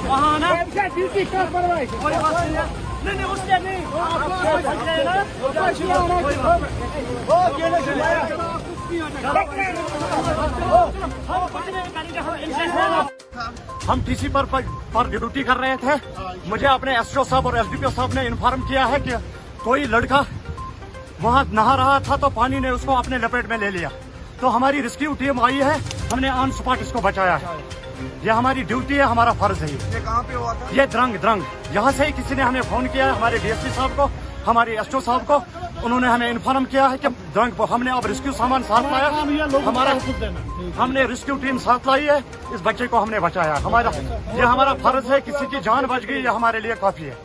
वहाँ ना ड्यूटी क्या करवाई कोई बात नहीं उससे नहीं हम टीसी पर ड्यूटी कर रहे थे। मुझे अपने एसडीओ साहब और एसडीपीओ साहब ने इन्फॉर्म किया है कि कोई लड़का वहाँ नहा रहा था तो पानी ने उसको अपने लपेट में ले लिया। तो हमारी रेस्क्यू टीम आई है, हमने ऑन स्पॉट इसको बचाया है। ये हमारी ड्यूटी है, हमारा फर्ज है। ये कहाँ पे हुआ था? ये द्रंग यहाँ से ही किसी ने हमें फोन किया है, हमारे डीएसपी साहब को, हमारे एसडीओ साहब को। उन्होंने हमें इन्फॉर्म किया है कि द्रंग को हमने अब रेस्क्यू सामान साथ लाया, हमारा हमने रेस्क्यू टीम साथ लाई है, इस बच्चे को हमने बचाया। ये हमारा फर्ज है, किसी की जान बच गई, ये हमारे लिए काफी है।